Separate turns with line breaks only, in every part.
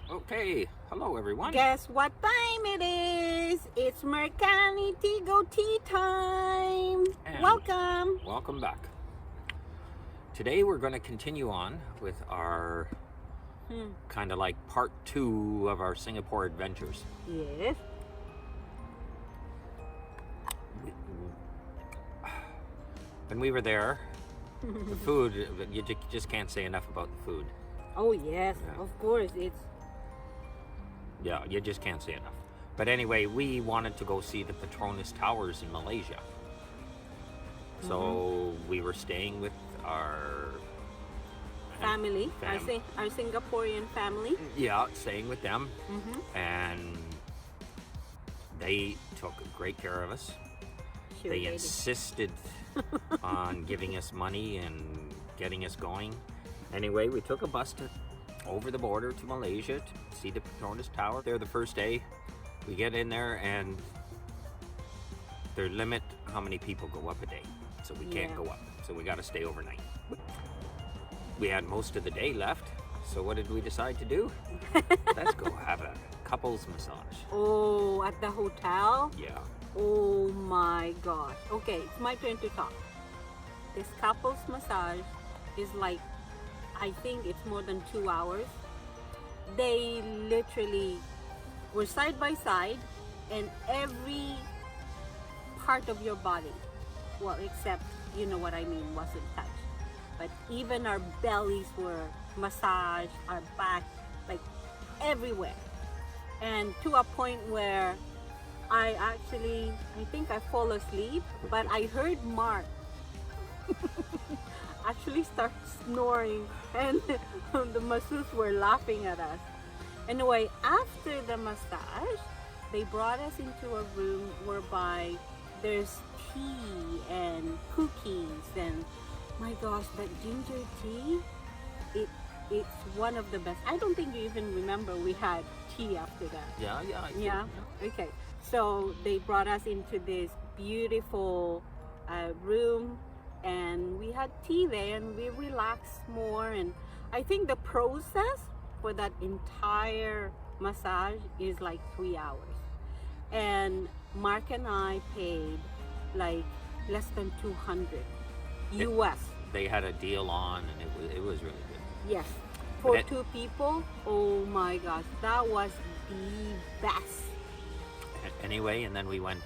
Okay, hello everyone.
Guess what time it is? It's Merkannie Tigo TeaTime.
And
Welcome.
back. Today we're going to continue on with our kind of like part 2 of our Singapore adventures.
Yes.
When we were there, the food, you just can't say enough about the food.
Oh yes,
Yeah.
of course.
Yeah, you just can't say enough. But anyway, we wanted to go see the Petronas Towers in Malaysia. So we were staying with our
Family. Our Singaporean family.
Yeah, staying with them.
Mm-hmm.
And they took great care of us.
Sure
They
did.
insisted on giving us money and getting us going. Anyway, we took a bus over the border to Malaysia to see the Petronas Tower. There the first day. We get in there and their limit how many people go up a day. So we can't go up. So we got to stay overnight. We had most of the day left. So what did we decide to do? Let's go have a couples massage.
Oh, at the hotel?
Yeah.
Oh my gosh. Okay, it's my turn to talk. This couples massage is like, I think it's more than 2 hours. They literally were side by side and every part of your body, well, except, you know what I mean, wasn't touched. But even our bellies were massaged, our back, like everywhere. And to a point where I think I fall asleep, but I heard Mark actually start snoring and the masseurs were laughing at us. Anyway, after the massage, they brought us into a room whereby there's tea and cookies and my gosh, that ginger tea, it's one of the best. I don't think you even remember we had tea after that.
Yeah.
Yeah? Okay. So they brought us into this beautiful room and we had tea there and we relaxed more. And I think the process for that entire massage is like 3 hours. And Mark and I paid like less than 200 US.
They had a deal on and it was really good.
Yes. For 2 people, oh my gosh, that was the best.
Anyway, and then we went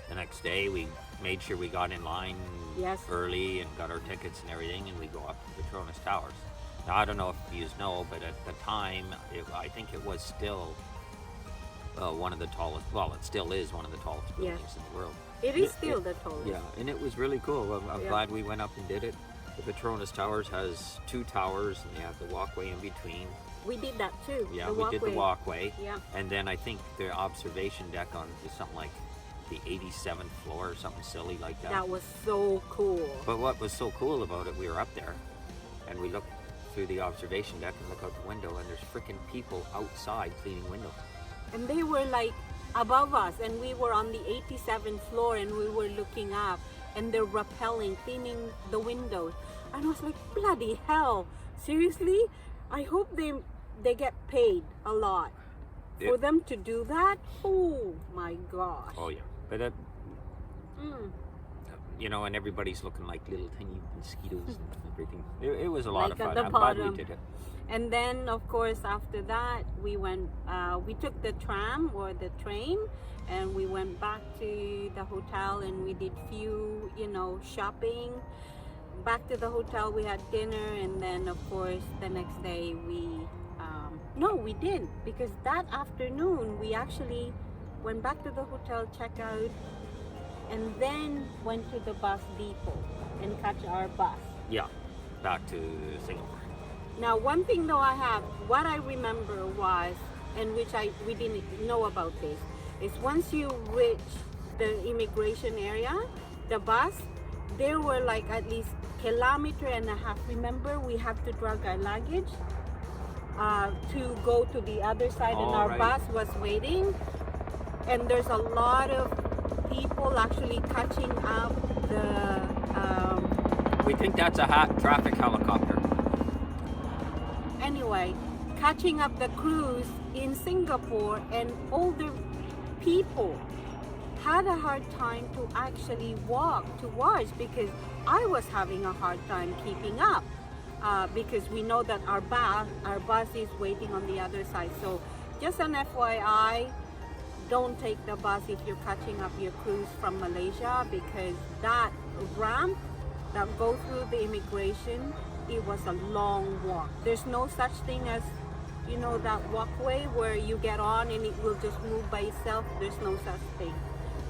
the next day. We made sure we got in line early and got our tickets and everything, and we go up to Petronas Towers. Now, I don't know if you know, but at the time, I think it was still one of the tallest, well, it still is one of the tallest buildings in the world.
It is still the tallest.
Yeah, and it was really cool. I'm glad we went up and did it. The Petronas Towers has 2 towers, and they have the walkway in between.
We did that too.
Yeah, we did the walkway.
Yeah.
And then I think the observation deck is something like the 87th floor or something silly like that.
That was so cool.
But what was so cool about it, we were up there and we looked through the observation deck and look out the window and there's freaking people outside cleaning windows.
And they were like above us and we were on the 87th floor and we were looking up and they're rappelling, cleaning the windows. And I was like, bloody hell, seriously? I hope they get paid a lot for them to do that. Oh my gosh.
Oh yeah, but you know, and everybody's looking like little tiny mosquitoes and everything. It was a lot of fun. I'm glad we did it.
And then of course after that we went, we took the tram or the train and we went back to the hotel and we did few, shopping. Back to the hotel, we had dinner, and then of course the next day no, we didn't, because that afternoon we actually went back to the hotel, checked out, and then went to the bus depot and catch our bus.
Yeah, back to Singapore.
Now, one thing though what I remember was, and which we didn't know about this, is once you reach the immigration area, the bus, there were like at least 1.5 kilometers. Remember, we have to drag our luggage to go to the other side, and our bus was waiting. And there's a lot of people actually catching up the...
we think that's a traffic helicopter.
Anyway, catching up the cruise in Singapore, and older people had a hard time to actually walk towards, because I was having a hard time keeping up, because we know that our bus is waiting on the other side. So just an FYI, don't take the bus if you're catching up your cruise from Malaysia, because that ramp that goes through the immigration, it was a long walk. There's no such thing as, you know, that walkway where you get on and it will just move by itself. There's no such thing,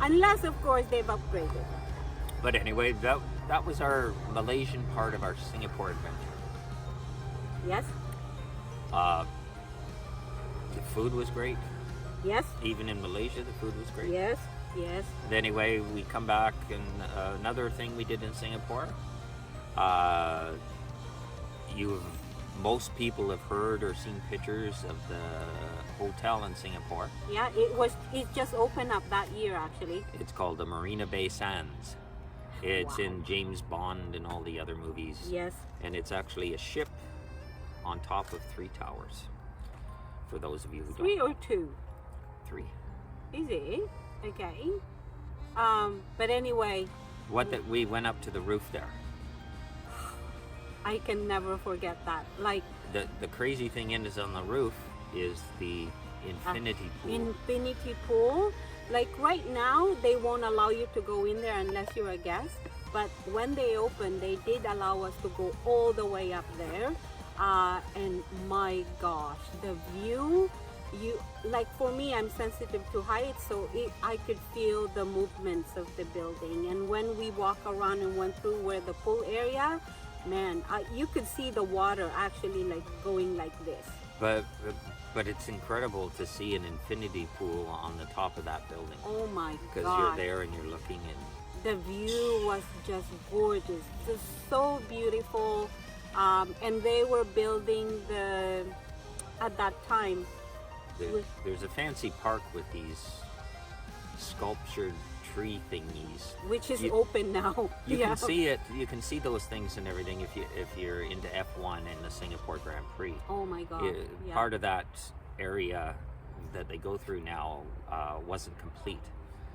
unless of course they've upgraded.
But anyway, that was our Malaysian part of our Singapore adventure.
Yes,
The food was great.
yes,
Even in Malaysia, the food was great.
yes, yes.
But anyway, we come back, and another thing we did in Singapore, most people have heard or seen pictures of the hotel in Singapore.
Yeah, it just opened up that year actually.
It's called the Marina Bay Sands. It's
Wow.
in James Bond and all the other movies.
Yes.
And it's actually a ship on top of 3 towers. For those of you who don't
3
know.
or 2?
3.
Is it? Okay. But anyway,
We went up to the roof there.
I can never forget that. Like
The crazy thing is on the roof is the infinity pool.
infinity pool. Like right now, they won't allow you to go in there unless you're a guest. But when they opened, they did allow us to go all the way up there. And my gosh, the view, like for me, I'm sensitive to height, so I could feel the movements of the building. And when we walk around and went through where the pool area, man, you could see the water actually like going like this.
But it's incredible to see an infinity pool on the top of that building.
Oh my
Because
god.
you're there and you're looking and
The view was just gorgeous, just so beautiful. And they were building at that time.
there's a fancy park with these sculptured tree thingies.
Which is
You-
open now.
You
Yeah.
can see it. You can see those things and everything if you're into F1 and the Singapore Grand Prix.
Oh my god. Yeah.
Part of that area that they go through now wasn't complete,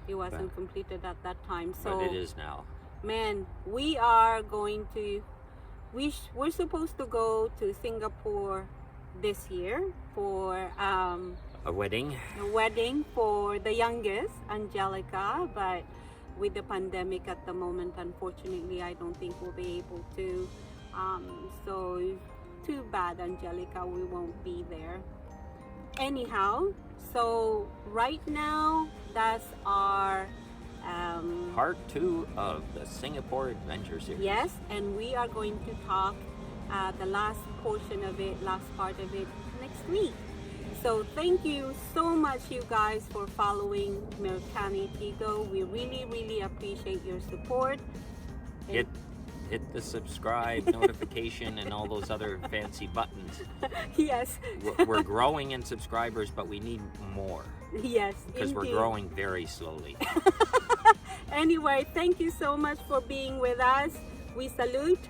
It wasn't completed at that time. So
but it is now.
man, we are going to we're supposed to go to Singapore this year for
A wedding.
a wedding for the youngest, Angelica, but with the pandemic at the moment, unfortunately, I don't think we'll be able to. So too bad, Angelica, we won't be there. Anyhow, so right now, that's our
Part 2 of the Singapore Adventure Series.
yes, and we are going to talk the last portion of it, last part of it next week. So thank you so much, you guys, for following Merkannie Tigo. We really, really appreciate your support. And
Hit the subscribe notification and all those other fancy buttons.
yes,
We're growing in subscribers, but we need more
yes,
because we're
indeed.
growing very slowly.
Anyway, thank you so much for being with us. We salute.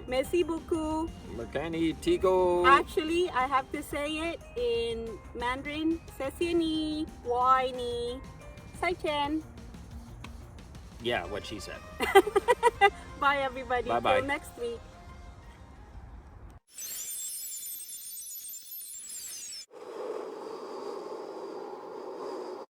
Merci beaucoup.
Merkannie Tigo.
Actually, I have to say it in Mandarin. 谢谢你，我爱你，再见。
Yeah, what she said.
Bye, everybody.
Bye-bye.
Till next week.